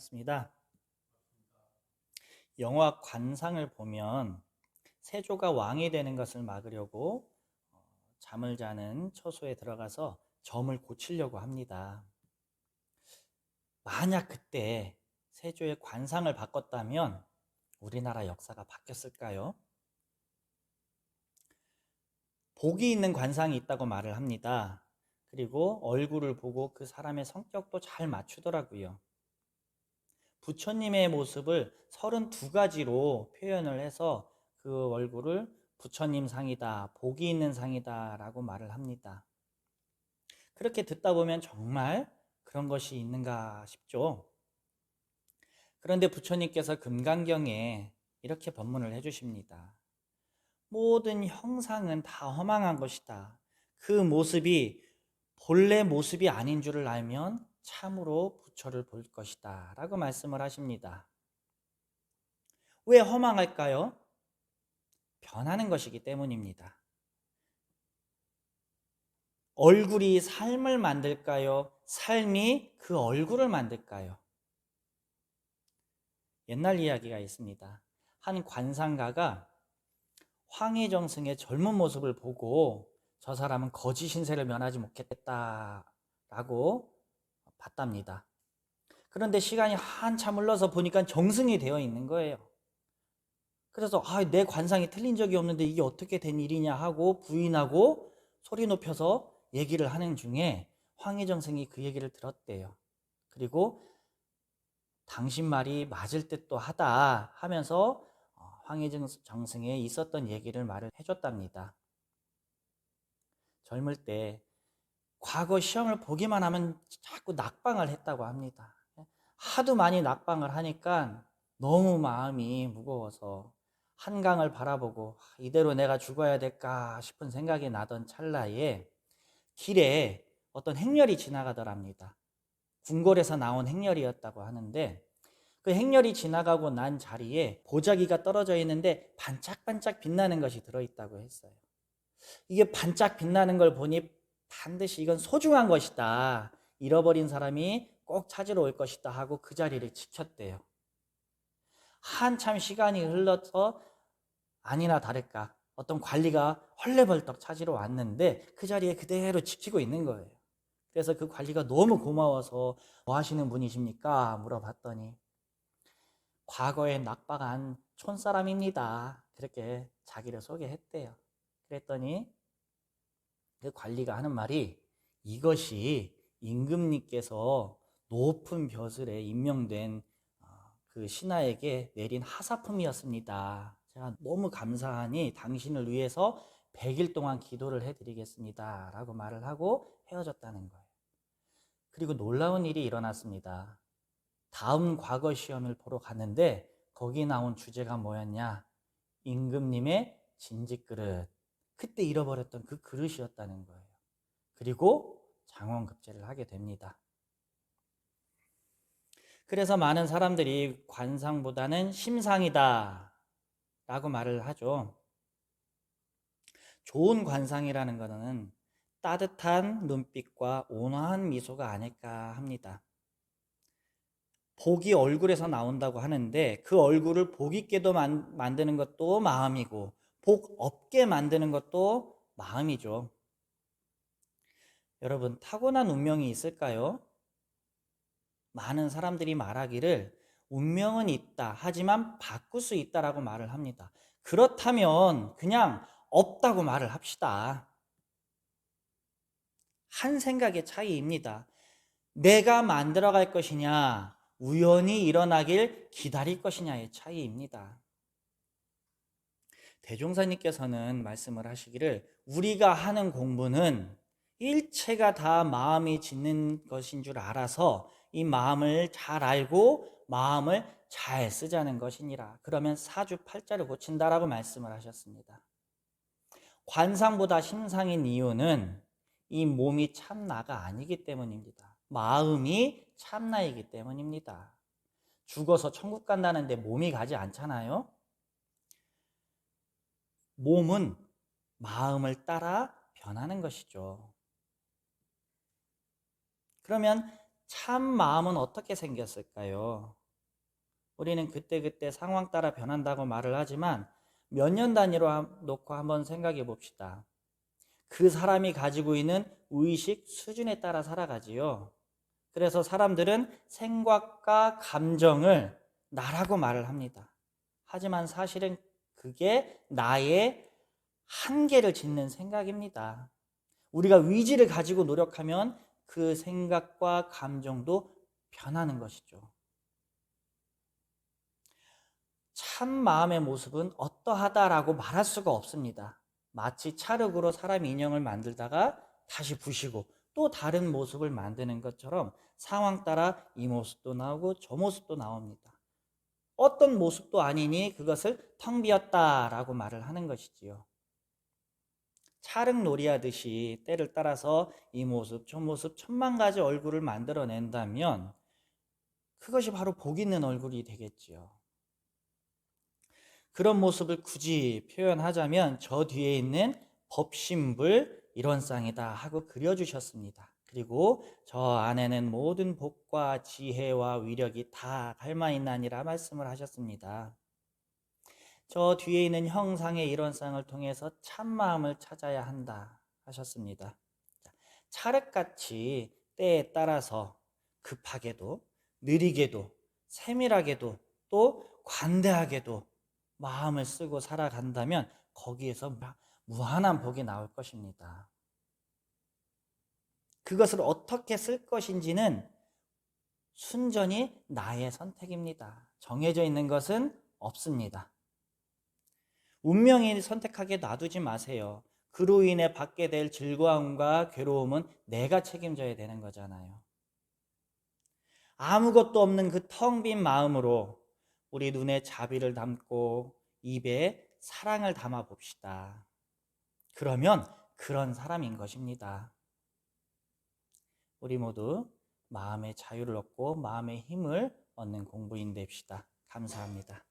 반갑습니다. 영화 관상을 보면 세조가 왕이 되는 것을 막으려고 잠을 자는 처소에 들어가서 점을 고치려고 합니다. 만약 그때 세조의 관상을 바꿨다면 우리나라 역사가 바뀌었을까요? 복이 있는 관상이 있다고 말을 합니다. 그리고 얼굴을 보고 그 사람의 성격도 잘 맞추더라고요. 부처님의 모습을 32가지로 표현을 해서 그 얼굴을 부처님 상이다, 복이 있는 상이다 라고 말을 합니다. 그렇게 듣다 보면 정말 그런 것이 있는가 싶죠. 그런데 부처님께서 금강경에 이렇게 법문을 해주십니다. 모든 형상은 다 허망한 것이다. 그 모습이 본래 모습이 아닌 줄을 알면 참으로 부처를 볼 것이다 라고 말씀을 하십니다. 왜 허망할까요? 변하는 것이기 때문입니다. 얼굴이 삶을 만들까요? 삶이 그 얼굴을 만들까요? 옛날 이야기가 있습니다. 한 관상가가 황희정승의 젊은 모습을 보고 저 사람은 거짓 신세를 면하지 못했다라고 봤답니다. 그런데 시간이 한참 흘러서 보니까 정승이 되어 있는 거예요. 그래서 내 관상이 틀린 적이 없는데 이게 어떻게 된 일이냐 하고 부인하고 소리 높여서 얘기를 하는 중에 황희정 승이 그 얘기를 들었대요. 그리고 당신 말이 맞을 듯도 하다 하면서 황희정 승에 있었던 얘기를 말을 해줬답니다. 젊을 때 과거 시험을 보기만 하면 자꾸 낙방을 했다고 합니다. 하도 많이 낙방을 하니까 너무 마음이 무거워서 한강을 바라보고 이대로 내가 죽어야 될까 싶은 생각이 나던 찰나에 길에 어떤 행렬이 지나가더랍니다. 궁궐에서 나온 행렬이었다고 하는데 그 행렬이 지나가고 난 자리에 보자기가 떨어져 있는데 반짝반짝 빛나는 것이 들어있다고 했어요. 이게 반짝 빛나는 걸 보니 반드시 이건 소중한 것이다. 잃어버린 사람이 꼭 찾으러 올 것이다 하고 그 자리를 지켰대요. 한참 시간이 흘러서 아니나 다를까 어떤 관리가 헐레벌떡 찾으러 왔는데 그 자리에 그대로 지키고 있는 거예요. 그래서 그 관리가 너무 고마워서 뭐 하시는 분이십니까? 물어봤더니 과거에 낙방한 촌사람입니다. 그렇게 자기를 소개했대요. 그랬더니 그 관리가 하는 말이 이것이 임금님께서 높은 벼슬에 임명된 그 신하에게 내린 하사품이었습니다. 제가 너무 감사하니 당신을 위해서 100일 동안 기도를 해드리겠습니다. 라고 말을 하고 헤어졌다는 거예요. 그리고 놀라운 일이 일어났습니다. 다음 과거 시험을 보러 갔는데 거기 나온 주제가 뭐였냐? 임금님의 진직그릇. 그때 잃어버렸던 그 그릇이었다는 거예요. 그리고 장원급제를 하게 됩니다. 그래서 많은 사람들이 관상보다는 심상이다 라고 말을 하죠. 좋은 관상이라는 것은 따뜻한 눈빛과 온화한 미소가 아닐까 합니다. 복이 얼굴에서 나온다고 하는데 그 얼굴을 복 있게도 만드는 것도 마음이고 복 없게 만드는 것도 마음이죠. 여러분, 타고난 운명이 있을까요? 많은 사람들이 말하기를 운명은 있다. 하지만 바꿀 수 있다라고 말을 합니다. 그렇다면 그냥 없다고 말을 합시다. 한 생각의 차이입니다. 내가 만들어갈 것이냐, 우연히 일어나길 기다릴 것이냐의 차이입니다. 대종사님께서는 말씀을 하시기를 우리가 하는 공부는 일체가 다 마음이 짓는 것인 줄 알아서 이 마음을 잘 알고 마음을 잘 쓰자는 것이니라. 그러면 사주팔자를 고친다라고 말씀을 하셨습니다. 관상보다 심상인 이유는 이 몸이 참나가 아니기 때문입니다. 마음이 참나이기 때문입니다. 죽어서 천국 간다는데 몸이 가지 않잖아요. 몸은 마음을 따라 변하는 것이죠. 그러면 참 마음은 어떻게 생겼을까요? 우리는 그때그때 상황 따라 변한다고 말을 하지만 몇 년 단위로 놓고 한번 생각해 봅시다. 그 사람이 가지고 있는 의식 수준에 따라 살아가지요. 그래서 사람들은 생각과 감정을 나라고 말을 합니다. 하지만 사실은 그게 나의 한계를 짓는 생각입니다. 우리가 의지를 가지고 노력하면 그 생각과 감정도 변하는 것이죠. 참 마음의 모습은 어떠하다라고 말할 수가 없습니다. 마치 찰흙으로 사람 인형을 만들다가 다시 부시고 또 다른 모습을 만드는 것처럼 상황 따라 이 모습도 나오고 저 모습도 나옵니다. 어떤 모습도 아니니 그것을 텅 비었다라고 말을 하는 것이지요. 찰흙 놀이하듯이 때를 따라서 이 모습 저 모습 천만 가지 얼굴을 만들어낸다면 그것이 바로 복 있는 얼굴이 되겠지요. 그런 모습을 굳이 표현하자면 저 뒤에 있는 법신불 일원상이다 하고 그려주셨습니다. 그리고 저 안에는 모든 복과 지혜와 위력이 다 갈마있나니라 말씀을 하셨습니다. 저 뒤에 있는 형상의 일원상을 통해서 참마음을 찾아야 한다 하셨습니다. 찰흙같이 때에 따라서 급하게도 느리게도 세밀하게도 또 관대하게도 마음을 쓰고 살아간다면 거기에서 무한한 복이 나올 것입니다. 그것을 어떻게 쓸 것인지는 순전히 나의 선택입니다. 정해져 있는 것은 없습니다. 운명이 선택하게 놔두지 마세요. 그로 인해 받게 될 즐거움과 괴로움은 내가 책임져야 되는 거잖아요. 아무것도 없는 그 텅 빈 마음으로 우리 눈에 자비를 담고 입에 사랑을 담아 봅시다. 그러면 그런 사람인 것입니다. 우리 모두 마음의 자유를 얻고 마음의 힘을 얻는 공부인 됩시다. 감사합니다.